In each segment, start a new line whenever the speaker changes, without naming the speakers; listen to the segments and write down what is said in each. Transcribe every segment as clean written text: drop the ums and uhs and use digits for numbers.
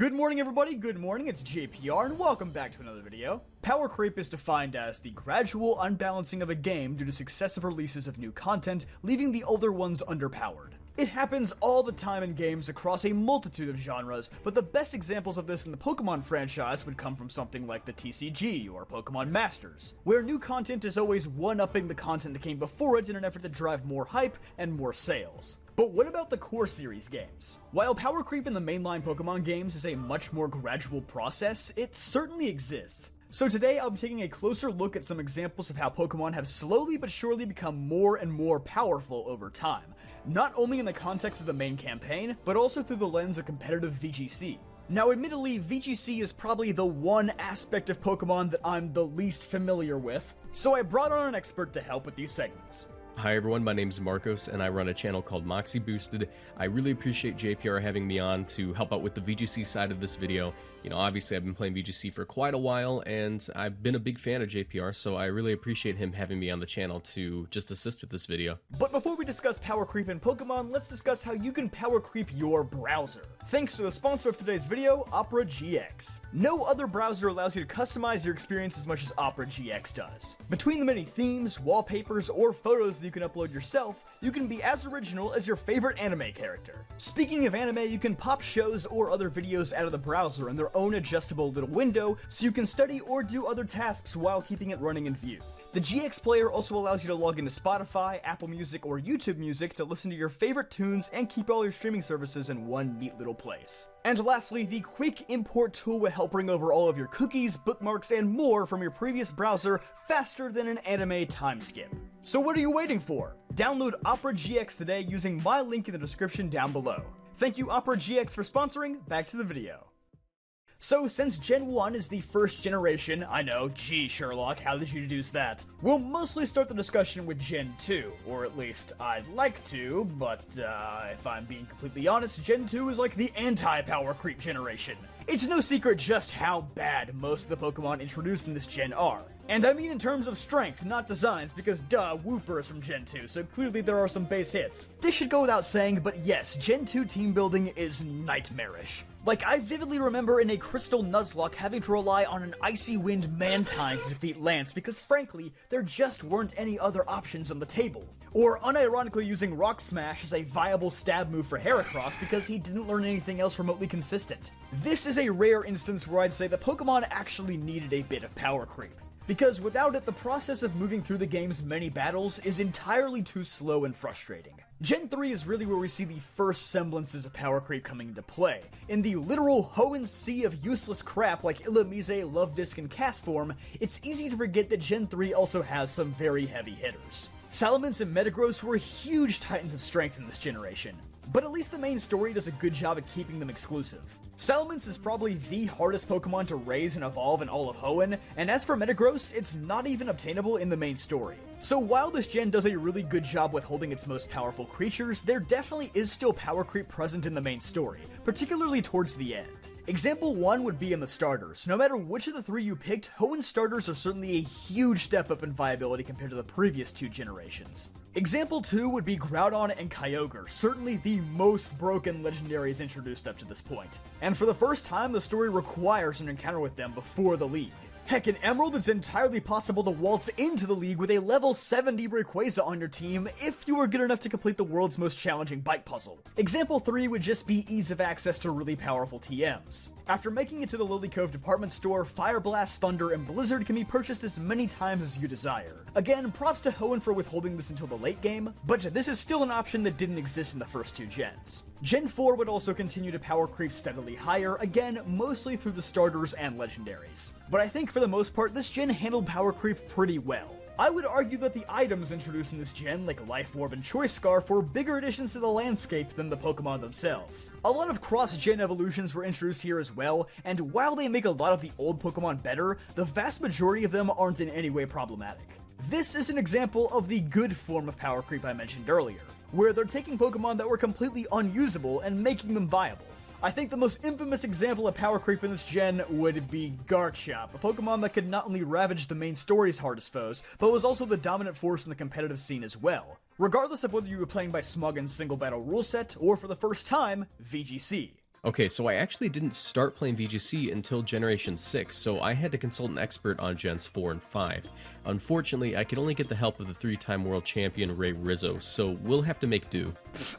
Good morning everybody, good morning, it's JPR and welcome back to another video. Power creep is defined as the gradual unbalancing of a game due to successive releases of new content, leaving the older ones underpowered. It happens all the time in games across a multitude of genres, but the best examples of this in the Pokemon franchise would come from something like the TCG or Pokemon Masters, where new content is always one-upping the content that came before it in an effort to drive more hype and more sales. But what about the core series games? While power creep in the mainline Pokemon games is a much more gradual process, it certainly exists. So today I'll be taking a closer look at some examples of how Pokemon have slowly but surely become more and more powerful over time, not only in the context of the main campaign, but also through the lens of competitive VGC. Now admittedly, VGC is probably the one aspect of Pokemon that I'm the least familiar with, so I brought on an expert to help with these segments.
Hi everyone, my name is Marcos and I run a channel called Moxie Boosted. I really appreciate JPR having me on to help out with the VGC side of this video. You know, obviously I've been playing VGC for quite a while and I've been a big fan of JPR, so I really appreciate him having me on the channel to just assist with this video.
But before we discuss power creep in Pokemon, let's discuss how you can power creep your browser. Thanks to the sponsor of today's video, Opera GX. No other browser allows you to customize your experience as much as Opera GX does. Between the many themes, wallpapers, or photos that you can upload yourself, you can be as original as your favorite anime character. Speaking of anime, you can pop shows or other videos out of the browser in their own adjustable little window so you can study or do other tasks while keeping it running in view. The GX player also allows you to log into Spotify, Apple Music, or YouTube Music to listen to your favorite tunes and keep all your streaming services in one neat little place. And lastly, the quick import tool will help bring over all of your cookies, bookmarks, and more from your previous browser faster than an anime time skip. So what are you waiting for? Download Opera GX today using my link in the description down below. Thank you Opera GX for sponsoring, back to the video. So, since Gen 1 is the first generation, I know, gee Sherlock, how did you deduce that? We'll mostly start the discussion with Gen 2, or at least I'd like to, but if I'm being completely honest, Gen 2 is like the anti-power creep generation. It's no secret just how bad most of the Pokemon introduced in this gen are. And I mean in terms of strength, not designs, because duh, Wooper is from Gen 2, so clearly there are some base hits. This should go without saying, but yes, Gen 2 team building is nightmarish. Like, I vividly remember in a Crystal Nuzlocke having to rely on an Icy Wind Mantine to defeat Lance because frankly, there just weren't any other options on the table. Or unironically using Rock Smash as a viable stab move for Heracross because he didn't learn anything else remotely consistent. This is a rare instance where I'd say the Pokemon actually needed a bit of power creep. Because without it, the process of moving through the game's many battles is entirely too slow and frustrating. Gen 3 is really where we see the first semblances of power creep coming into play. In the literal Hoenn sea of useless crap like Illumise, Luvdisc, and Castform, it's easy to forget that Gen 3 also has some very heavy hitters. Salamence and Metagross were huge titans of strength in this generation, but at least the main story does a good job at keeping them exclusive. Salamence is probably the hardest Pokemon to raise and evolve in all of Hoenn, and as for Metagross, it's not even obtainable in the main story. So while this gen does a really good job with holding its most powerful creatures, there definitely is still power creep present in the main story, particularly towards the end. Example 1 would be in the starters. No matter which of the three you picked, Hoenn starters are certainly a huge step up in viability compared to the previous two generations. Example 2 would be Groudon and Kyogre, certainly the most broken legendaries introduced up to this point. And for the first time, the story requires an encounter with them before the league. Heck, in Emerald, it's entirely possible to waltz into the league with a level 70 Rayquaza on your team if you were good enough to complete the world's most challenging bite puzzle. Example 3 would just be ease of access to really powerful TMs. After making it to the Lily Cove department store, Fire Blast, Thunder, and Blizzard can be purchased as many times as you desire. Again, props to Hoenn for withholding this until the late game, but this is still an option that didn't exist in the first two gens. Gen 4 would also continue to power creep steadily higher, again, mostly through the starters and legendaries. But I think for the most part, this gen handled power creep pretty well. I would argue that the items introduced in this gen, like Life Orb and Choice Scarf, were bigger additions to the landscape than the Pokemon themselves. A lot of cross-gen evolutions were introduced here as well, and while they make a lot of the old Pokemon better, the vast majority of them aren't in any way problematic. This is an example of the good form of power creep I mentioned earlier, where they're taking Pokemon that were completely unusable and making them viable. I think the most infamous example of power creep in this gen would be Garchomp, a Pokemon that could not only ravage the main story's hardest foes, but was also the dominant force in the competitive scene as well, regardless of whether you were playing by Smuggin's single battle rule set, or for the first time, VGC.
Okay, so I actually didn't start playing VGC until Generation 6, so I had to consult an expert on Gens 4 and 5. Unfortunately, I could only get the help of the 3-time world champion Ray Rizzo, so we'll have to make do.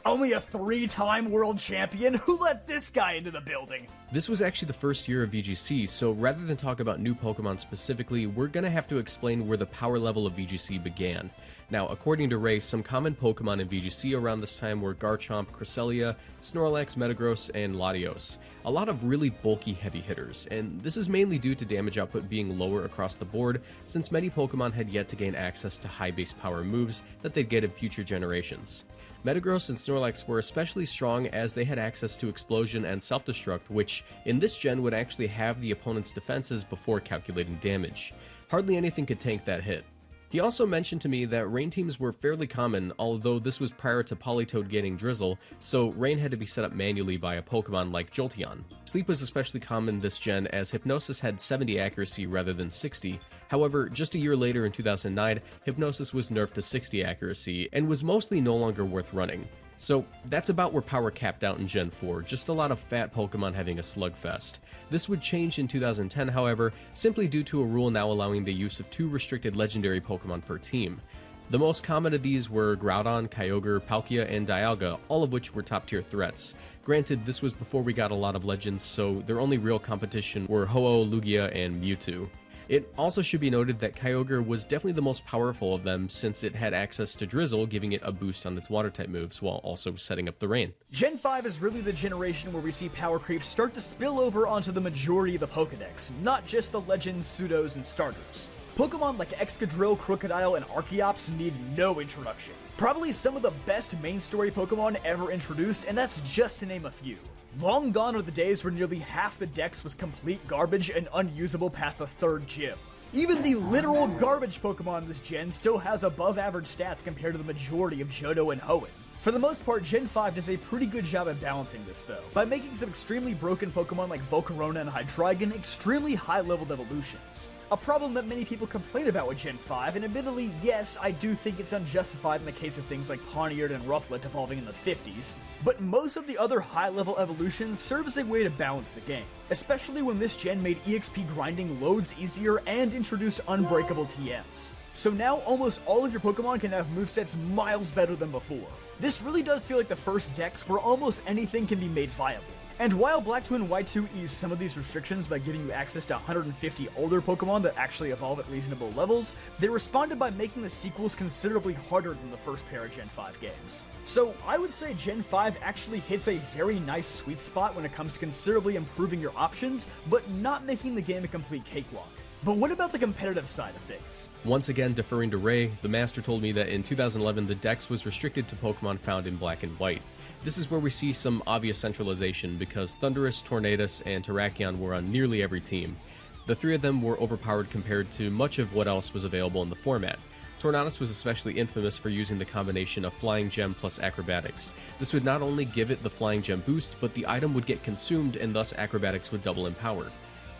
Only a 3-time world champion? Who let this guy into the building?
This was actually the first year of VGC, so rather than talk about new Pokemon specifically, we're gonna have to explain where the power level of VGC began. Now, according to Ray, some common Pokemon in VGC around this time were Garchomp, Cresselia, Snorlax, Metagross, and Latios. A lot of really bulky heavy hitters, and this is mainly due to damage output being lower across the board, since many Pokemon had yet to gain access to high base power moves that they'd get in future generations. Metagross and Snorlax were especially strong as they had access to Explosion and Self-Destruct, which in this gen would actually have the opponent's defenses before calculating damage. Hardly anything could tank that hit. He also mentioned to me that rain teams were fairly common, although this was prior to Politoed gaining Drizzle, so rain had to be set up manually by a Pokemon like Jolteon. Sleep was especially common this gen as Hypnosis had 70 accuracy rather than 60. However, just a year later in 2009, Hypnosis was nerfed to 60 accuracy and was mostly no longer worth running. So that's about where power capped out in Gen 4, just a lot of fat Pokemon having a slugfest. This would change in 2010, however, simply due to a rule now allowing the use of 2 restricted legendary Pokemon per team. The most common of these were Groudon, Kyogre, Palkia, and Dialga, all of which were top tier threats. Granted, this was before we got a lot of legends, so their only real competition were Ho-Oh, Lugia, and Mewtwo. It also should be noted that Kyogre was definitely the most powerful of them since it had access to Drizzle, giving it a boost on its water-type moves while also setting up the rain.
Gen 5 is really the generation where we see power creep start to spill over onto the majority of the Pokedex, not just the legends, pseudos, and starters. Pokemon like Excadrill, Crocodile, and Archeops need no introduction. Probably some of the best main story Pokemon ever introduced, and that's just to name a few. Long gone are the days where nearly half the dex was complete garbage and unusable past the 3rd gym. Even the literal garbage Pokemon in this gen still has above average stats compared to the majority of Johto and Hoenn. For the most part, Gen 5 does a pretty good job at balancing this though, by making some extremely broken Pokemon like Volcarona and Hydreigon extremely high-leveled evolutions. A problem that many people complain about with Gen 5, and admittedly, yes, I do think it's unjustified in the case of things like Pawniard and Rufflet evolving in the 50s, but most of the other high-level evolutions serve as a way to balance the game, especially when this gen made EXP grinding loads easier and introduced unbreakable TMs. So now almost all of your Pokemon can have movesets miles better than before. This really does feel like the first dex where almost anything can be made viable. And while Black 2 and White 2 ease some of these restrictions by giving you access to 150 older Pokemon that actually evolve at reasonable levels, they responded by making the sequels considerably harder than the first pair of Gen 5 games. So I would say Gen 5 actually hits a very nice sweet spot when it comes to considerably improving your options, but not making the game a complete cakewalk. But what about the competitive side of things?
Once again, deferring to Ray, the master told me that in 2011 the dex was restricted to Pokemon found in Black and White. This is where we see some obvious centralization because Thundurus, Tornadus, and Terrakion were on nearly every team. The 3 of them were overpowered compared to much of what else was available in the format. Tornadus was especially infamous for using the combination of Flying Gem plus Acrobatics. This would not only give it the Flying Gem boost, but the item would get consumed and thus Acrobatics would double in power.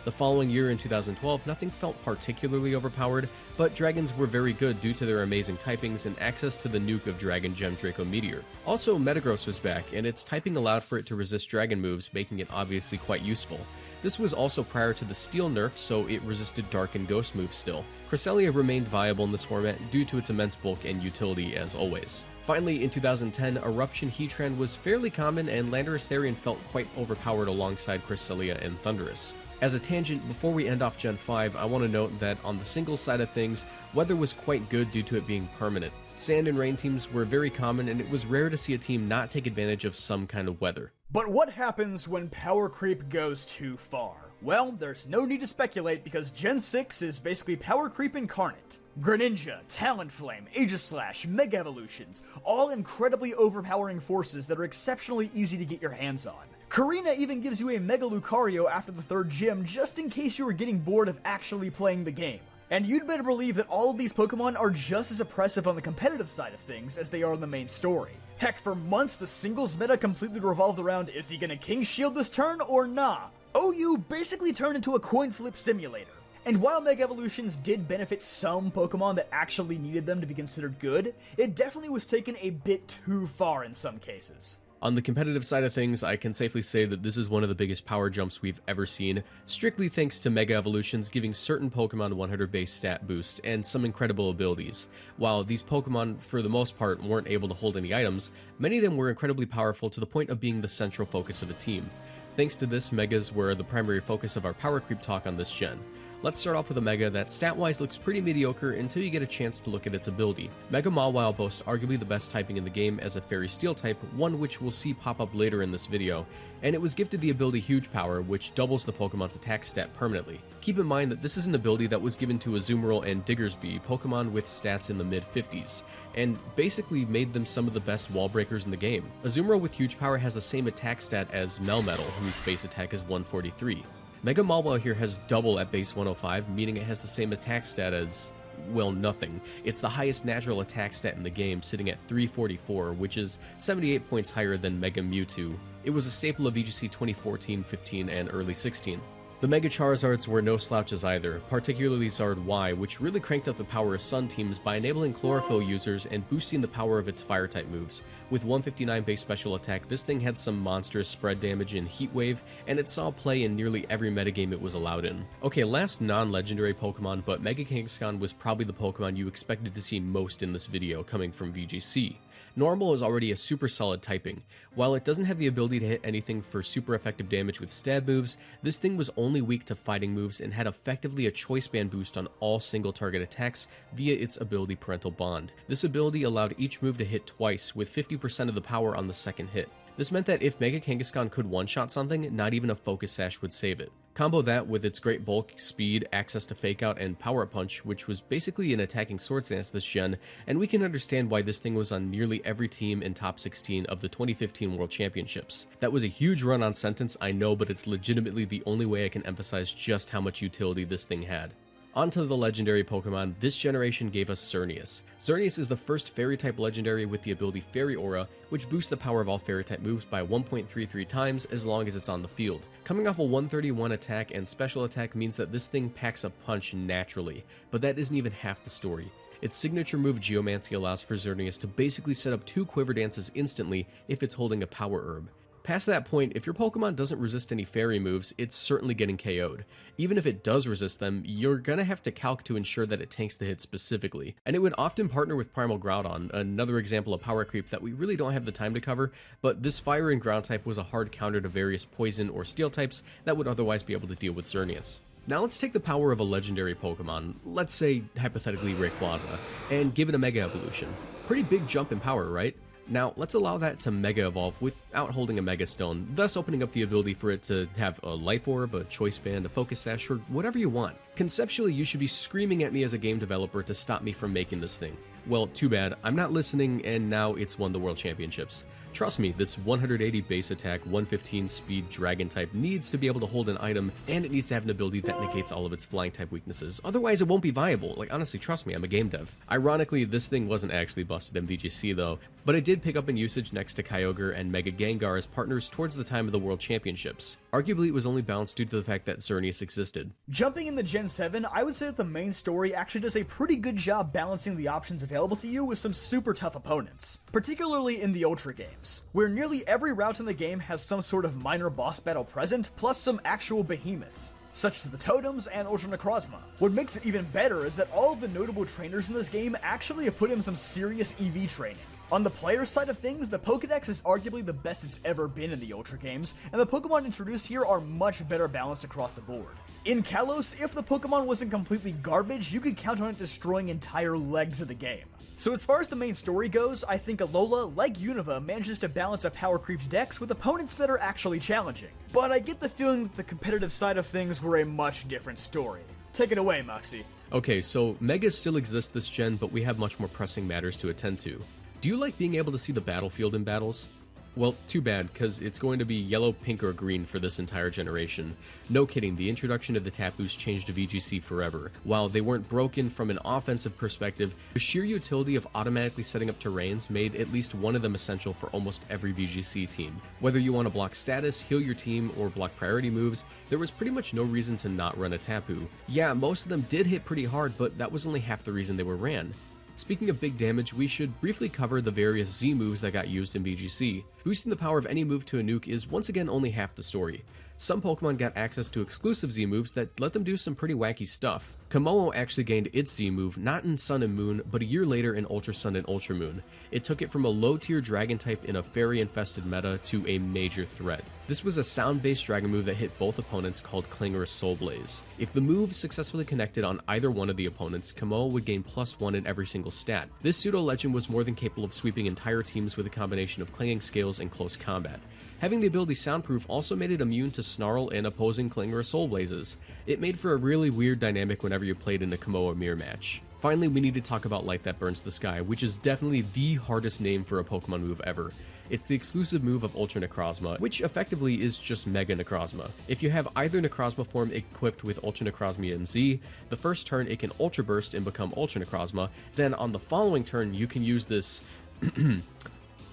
The following year in 2012, nothing felt particularly overpowered, but dragons were very good due to their amazing typings and access to the nuke of Dragon Gem Draco Meteor. Also, Metagross was back, and its typing allowed for it to resist dragon moves, making it obviously quite useful. This was also prior to the Steel nerf, so it resisted Dark and Ghost moves still. Cresselia remained viable in this format due to its immense bulk and utility as always. Finally, in 2010, Eruption Heatran was fairly common, and Landorus Therian felt quite overpowered alongside Cresselia and Thundurus. As a tangent, before we end off Gen 5, I want to note that on the singles side of things, weather was quite good due to it being permanent. Sand and rain teams were very common, and it was rare to see a team not take advantage of some kind of weather.
But what happens when power creep goes too far? Well, there's no need to speculate because Gen 6 is basically power creep incarnate. Greninja, Talonflame, Aegislash, Mega Evolutions, all incredibly overpowering forces that are exceptionally easy to get your hands on. Karina even gives you a Mega Lucario after the 3rd gym just in case you were getting bored of actually playing the game. And you'd better believe that all of these Pokemon are just as oppressive on the competitive side of things as they are in the main story. Heck, for months the singles meta completely revolved around is he gonna King Shield this turn or nah? OU basically turned into a coin flip simulator. And while Mega Evolutions did benefit some Pokemon that actually needed them to be considered good, it definitely was taken a bit too far in some cases.
On the competitive side of things, I can safely say that this is one of the biggest power jumps we've ever seen, strictly thanks to Mega Evolutions giving certain Pokemon 100 base stat boost and some incredible abilities. While these Pokemon, for the most part, weren't able to hold any items, many of them were incredibly powerful to the point of being the central focus of a team. Thanks to this, Megas were the primary focus of our power creep talk on this gen. Let's start off with a Mega that stat-wise looks pretty mediocre until you get a chance to look at its ability. Mega Mawile boasts arguably the best typing in the game as a Fairy Steel type, one which we'll see pop up later in this video, and it was gifted the ability Huge Power, which doubles the Pokemon's attack stat permanently. Keep in mind that this is an ability that was given to Azumarill and Diggersby, Pokemon with stats in the mid-50s, and basically made them some of the best wall breakers in the game. Azumarill with Huge Power has the same attack stat as Melmetal, whose base attack is 143. Mega Mawile here has double at base 105, meaning it has the same attack stat as, well, nothing. It's the highest natural attack stat in the game, sitting at 344, which is 78 points higher than Mega Mewtwo. It was a staple of VGC 2014, 15, and early 16. The Mega Charizards were no slouches either, particularly Zard Y, which really cranked up the power of Sun teams by enabling Chlorophyll users and boosting the power of its Fire-type moves. With 159 base special attack, this thing had some monstrous spread damage in Heat Wave, and it saw play in nearly every metagame it was allowed in. Okay, last non-legendary Pokemon, but Mega Kangaskhan was probably the Pokemon you expected to see most in this video, coming from VGC. Normal is already a super solid typing. While it doesn't have the ability to hit anything for super effective damage with stab moves, this thing was only weak to fighting moves and had effectively a choice band boost on all single target attacks via its ability Parental Bond. This ability allowed each move to hit twice, with 50% of the power on the second hit. This meant that if Mega Kangaskhan could one-shot something, not even a Focus Sash would save it. Combo that with its great bulk, speed, access to Fake Out, and Power Punch, which was basically an attacking Swords Dance this gen, and we can understand why this thing was on nearly every team in top 16 of the 2015 World Championships. That was a huge run on Sentence, I know, but it's legitimately the only way I can emphasize just how much utility this thing had. Onto the legendary Pokemon, this generation gave us Xerneas. Xerneas is the first Fairy-type legendary with the ability Fairy Aura, which boosts the power of all Fairy-type moves by 1.33 times as long as it's on the field. Coming off a 131 attack and special attack means that this thing packs a punch naturally, but that isn't even half the story. Its signature move Geomancy allows for Xerneas to basically set up 2 Quiver Dances instantly if it's holding a Power Herb. Past that point, if your Pokemon doesn't resist any fairy moves, it's certainly getting KO'd. Even if it does resist them, you're gonna have to calc to ensure that it tanks the hit specifically. And it would often partner with Primal Groudon, another example of power creep that we really don't have the time to cover, but this fire and ground type was a hard counter to various poison or steel types that would otherwise be able to deal with Xerneas. Now let's take the power of a legendary Pokemon, let's say hypothetically Rayquaza, and give it a Mega Evolution. Pretty big jump in power, right? Now, let's allow that to Mega Evolve without holding a Mega Stone, thus opening up the ability for it to have a Life Orb, a Choice Band, a Focus Sash, or whatever you want. Conceptually, you should be screaming at me as a game developer to stop me from making this thing. Well, too bad, I'm not listening, and now it's won the World Championships. Trust me, this 180 base attack, 115 speed dragon type needs to be able to hold an item, and it needs to have an ability that negates all of its flying type weaknesses. Otherwise, it won't be viable. Like, honestly, trust me, I'm a game dev. Ironically, this thing wasn't actually busted in VGC though, but it did pick up in usage next to Kyogre and Mega Gengar as partners towards the time of the World Championships. Arguably, it was only balanced due to the fact that Xerneas existed.
Jumping into Gen 7, I would say that the main story actually does a pretty good job balancing the options available to you with some super tough opponents, particularly in the Ultra games, where nearly every route in the game has some sort of minor boss battle present, plus some actual behemoths, such as the Totems and Ultra Necrozma. What makes it even better is that all of the notable trainers in this game actually have put in some serious EV training. On the player side of things, the Pokédex is arguably the best it's ever been in the Ultra games, and the Pokemon introduced here are much better balanced across the board. In Kalos, if the Pokemon wasn't completely garbage, you could count on it destroying entire legs of the game. So as far as the main story goes, I think Alola, like Unova, manages to balance a power creep's decks with opponents that are actually challenging. But I get the feeling that the competitive side of things were a much different story. Take it away, Moxie.
Okay, so Mega still exists this gen, but we have much more pressing matters to attend to. Do you like being able to see the battlefield in battles? Well, too bad, because it's going to be yellow, pink, or green for this entire generation. No kidding, the introduction of the Tapus changed VGC forever. While they weren't broken from an offensive perspective, the sheer utility of automatically setting up terrains made at least one of them essential for almost every VGC team. Whether you want to block status, heal your team, or block priority moves, there was pretty much no reason to not run a Tapu. Yeah, most of them did hit pretty hard, but that was only half the reason they were ran. Speaking of big damage, we should briefly cover the various Z moves that got used in VGC. Boosting the power of any move to a nuke is once again only half the story. Some Pokemon got access to exclusive Z moves that let them do some pretty wacky stuff. Komodo actually gained its Z move not in Sun and Moon, but a year later in Ultra Sun and Ultra Moon. It took it from a low-tier dragon type in a fairy-infested meta to a major threat. This was a sound-based dragon move that hit both opponents called Clangorous Soul Blaze. If the move successfully connected on either one of the opponents, Komodo would gain +1 in every single stat. This pseudo-legend was more than capable of sweeping entire teams with a combination of clanging scales and close combat. Having the ability Soundproof also made it immune to Snarl and opposing Clangorous Soul Blazes. It made for a really weird dynamic whenever you played in a Komodo mirror match. Finally, we need to talk about Light That Burns the Sky, which is definitely the hardest name for a Pokemon move ever. It's the exclusive move of Ultra Necrozma, which effectively is just Mega Necrozma. If you have either Necrozma form equipped with Ultra Necrozma MZ, the first turn it can Ultra Burst and become Ultra Necrozma, then on the following turn you can use this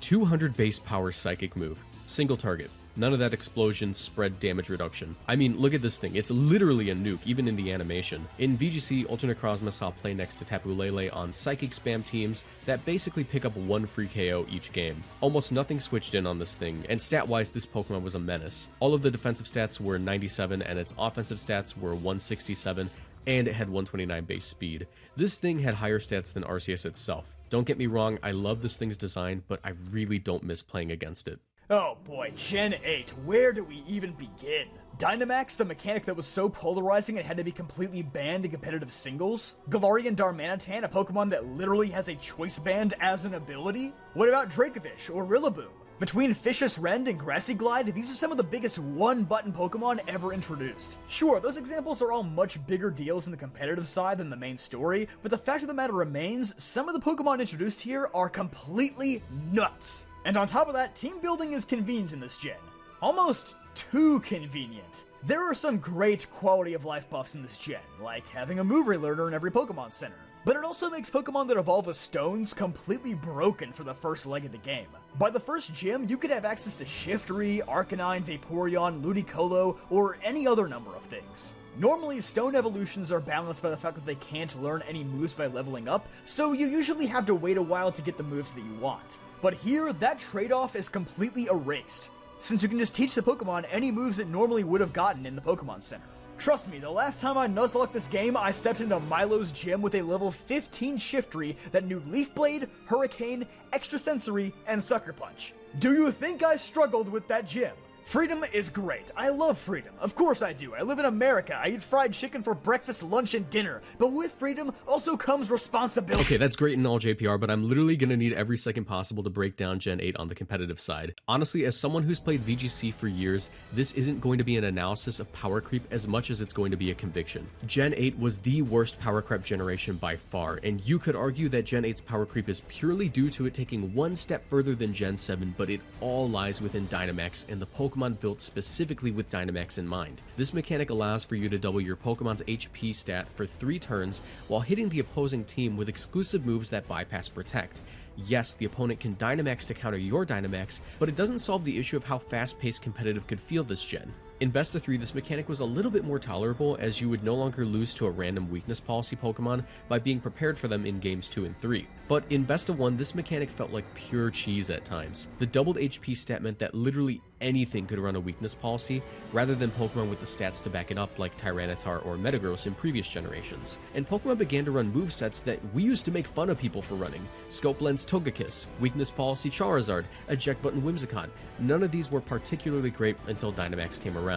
200 base power Psychic move. Single target. None of that explosion spread damage reduction. I mean, look at this thing. It's literally a nuke, even in the animation. In VGC, Ultra Necrozma saw play next to Tapu Lele on Psychic spam teams that basically pick up one free KO each game. Almost nothing switched in on this thing, and stat-wise, this Pokemon was a menace. All of the defensive stats were 97, and its offensive stats were 167, and it had 129 base speed. This thing had higher stats than Arceus itself. Don't get me wrong, I love this thing's design, but I really don't miss playing against it.
Oh boy, Gen 8, where do we even begin? Dynamax, the mechanic that was so polarizing it had to be completely banned in competitive singles? Galarian Darmanitan, a Pokemon that literally has a choice band as an ability? What about Dracovish or Rillaboom? Between Fishious Rend and Grassy Glide, these are some of the biggest one-button Pokemon ever introduced. Sure, those examples are all much bigger deals in the competitive side than the main story, but the fact of the matter remains, some of the Pokemon introduced here are completely nuts. And on top of that, team building is convenient in this gen. Almost too convenient. There are some great quality of life buffs in this gen, like having a move relearner in every Pokemon Center. But it also makes Pokemon that evolve with stones completely broken for the first leg of the game. By the first gym, you could have access to Shiftry, Arcanine, Vaporeon, Ludicolo, or any other number of things. Normally, stone evolutions are balanced by the fact that they can't learn any moves by leveling up, so you usually have to wait a while to get the moves that you want. But here, that trade-off is completely erased, since you can just teach the Pokemon any moves it normally would have gotten in the Pokemon Center. Trust me, the last time I Nuzlocke this game, I stepped into Milo's gym with a level 15 Shiftry that knew Leaf Blade, Hurricane, Extrasensory, and Sucker Punch. Do you think I struggled with that gym? Freedom is great. I love freedom. Of course I do. I live in America. I eat fried chicken for breakfast, lunch, and dinner. But with freedom also comes responsibility.
Okay, that's great and all, JPR, but I'm literally gonna need every second possible to break down Gen 8 on the competitive side. Honestly, as someone who's played VGC for years, this isn't going to be an analysis of power creep as much as it's going to be a conviction. Gen 8 was the worst power creep generation by far, and you could argue that Gen 8's power creep is purely due to it taking one step further than Gen 7, but it all lies within Dynamax and the Pokemon built specifically with Dynamax in mind. This mechanic allows for you to double your Pokemon's HP stat for 3 turns while hitting the opposing team with exclusive moves that bypass Protect. Yes, the opponent can Dynamax to counter your Dynamax, but it doesn't solve the issue of how fast-paced competitive could feel this gen. In Best of 3, this mechanic was a little bit more tolerable, as you would no longer lose to a random weakness policy Pokemon by being prepared for them in games 2 and 3. But in Best of 1, this mechanic felt like pure cheese at times. The doubled HP stat meant that literally anything could run a weakness policy, rather than Pokemon with the stats to back it up like Tyranitar or Metagross in previous generations. And Pokemon began to run movesets that we used to make fun of people for running. Scope Lens Togekiss, Weakness Policy Charizard, Eject Button Whimsicott. None of these were particularly great until Dynamax came around.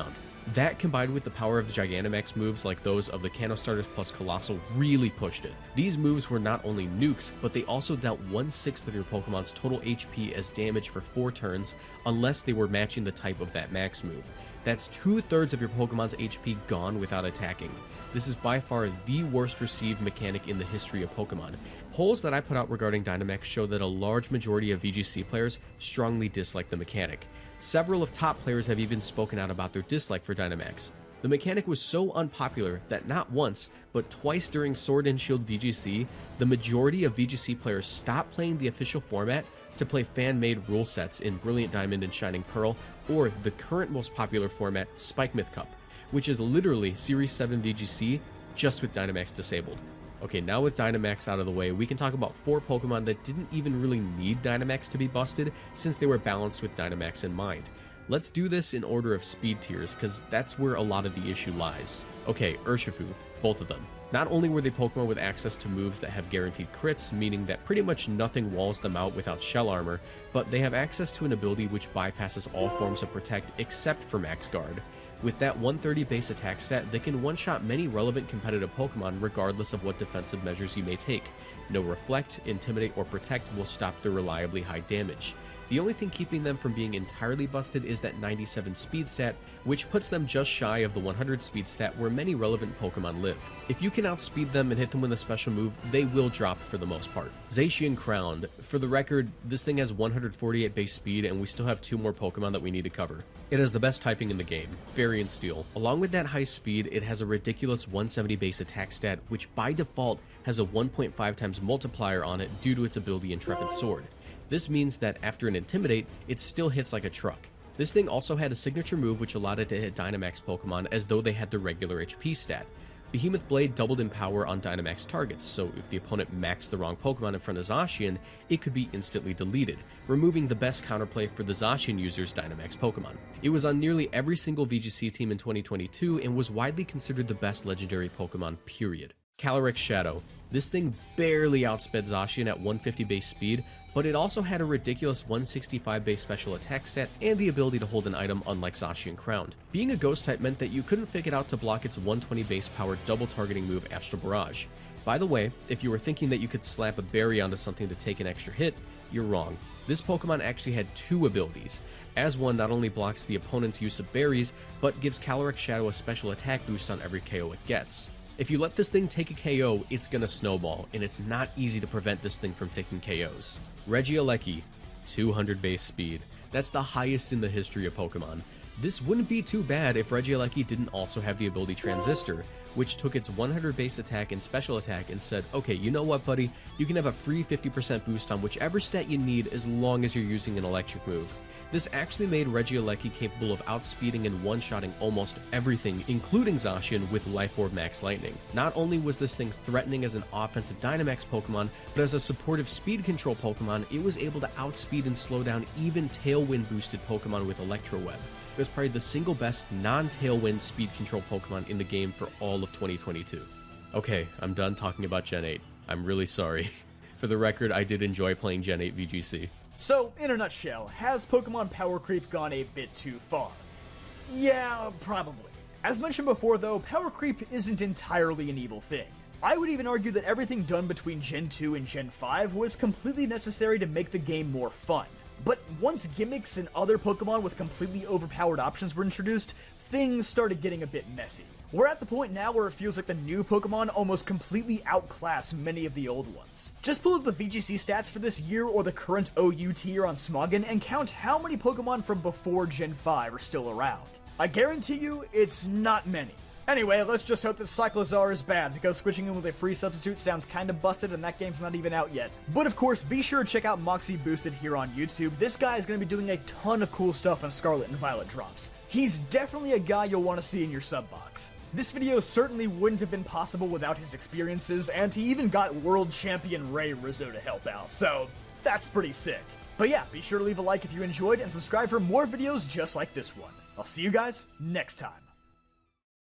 That, combined with the power of the Gigantamax moves like those of the Kanto Starters plus Colossal, really pushed it. These moves were not only nukes, but they also dealt 1/6 of your Pokemon's total HP as damage for 4 turns, unless they were matching the type of that max move. That's 2/3 of your Pokemon's HP gone without attacking. This is by far the worst received mechanic in the history of Pokemon. Polls that I put out regarding Dynamax show that a large majority of VGC players strongly dislike the mechanic. Several of top players have even spoken out about their dislike for Dynamax. The mechanic was so unpopular that not once, but twice during Sword and Shield VGC, the majority of VGC players stopped playing the official format to play fan-made rule sets in Brilliant Diamond and Shining Pearl, or the current most popular format, Spike Myth Cup, which is literally Series 7 VGC, just with Dynamax disabled. Okay, now with Dynamax out of the way, we can talk about 4 Pokemon that didn't even really need Dynamax to be busted, since they were balanced with Dynamax in mind. Let's do this in order of speed tiers, because that's where a lot of the issue lies. Okay, Urshifu, both of them. Not only were they Pokemon with access to moves that have guaranteed crits, meaning that pretty much nothing walls them out without Shell Armor, but they have access to an ability which bypasses all forms of Protect except for Max Guard. With that 130 base attack stat, they can one-shot many relevant competitive Pokemon regardless of what defensive measures you may take. No Reflect, Intimidate, or Protect will stop their reliably high damage. The only thing keeping them from being entirely busted is that 97 speed stat, which puts them just shy of the 100 speed stat where many relevant Pokemon live. If you can outspeed them and hit them with a special move, they will drop for the most part. Zacian Crowned. For the record, this thing has 148 base speed and we still have 2 more Pokemon that we need to cover. It has the best typing in the game, Fairy and Steel. Along with that high speed, it has a ridiculous 170 base attack stat, which by default has a 1.5 times multiplier on it due to its ability Intrepid Sword. This means that after an Intimidate, it still hits like a truck. This thing also had a signature move which allowed it to hit Dynamax Pokemon as though they had the regular HP stat. Behemoth Blade doubled in power on Dynamax targets, so if the opponent maxed the wrong Pokemon in front of Zacian, it could be instantly deleted, removing the best counterplay for the Zacian user's Dynamax Pokemon. It was on nearly every single VGC team in 2022 and was widely considered the best legendary Pokemon, period. Calyrex Shadow. This thing barely outsped Zacian at 150 base speed, but it also had a ridiculous 165 base special attack stat and the ability to hold an item unlike Zacian Crowned. Being a ghost type meant that you couldn't fake it out to block its 120 base power double targeting move Astral Barrage. By the way, if you were thinking that you could slap a berry onto something to take an extra hit, you're wrong. This Pokemon actually had 2 abilities. As one not only blocks the opponent's use of berries, but gives Calyrex Shadow a special attack boost on every KO it gets. If you let this thing take a KO, it's gonna snowball, and it's not easy to prevent this thing from taking KOs. Regieleki, 200 base speed. That's the highest in the history of Pokemon. This wouldn't be too bad if Regieleki didn't also have the ability Transistor, which took its 100 base attack and special attack and said, okay, you know what, buddy? You can have a free 50% boost on whichever stat you need as long as you're using an electric move. This actually made Regieleki capable of outspeeding and one-shotting almost everything, including Zacian, with Life Orb Max Lightning. Not only was this thing threatening as an offensive Dynamax Pokemon, but as a supportive speed control Pokemon, it was able to outspeed and slow down even Tailwind-boosted Pokemon with Electro Web. It was probably the single best non-Tailwind speed control Pokemon in the game for all of 2022. Okay, I'm done talking about Gen 8. I'm really sorry. For the record, I did enjoy playing Gen 8 VGC.
So, in a nutshell, has Pokemon power creep gone a bit too far? Yeah, probably. As mentioned before though, power creep isn't entirely an evil thing. I would even argue that everything done between Gen 2 and Gen 5 was completely necessary to make the game more fun. But once gimmicks and other Pokemon with completely overpowered options were introduced, things started getting a bit messy. We're at the point now where it feels like the new Pokemon almost completely outclass many of the old ones. Just pull up the VGC stats for this year or the current OU tier on Smogon and count how many Pokemon from before Gen 5 are still around. I guarantee you, it's not many. Anyway, let's just hope that Cyclizar is bad, because switching in with a free substitute sounds kinda busted and that game's not even out yet. But of course, be sure to check out Moxie Boosted here on YouTube. This guy is going to be doing a ton of cool stuff on Scarlet and Violet drops. He's definitely a guy you'll want to see in your sub box. This video certainly wouldn't have been possible without his experiences, and he even got World Champion Ray Rizzo to help out, so that's pretty sick. But yeah, be sure to leave a like if you enjoyed, and subscribe for more videos just like this one. I'll see you guys next time.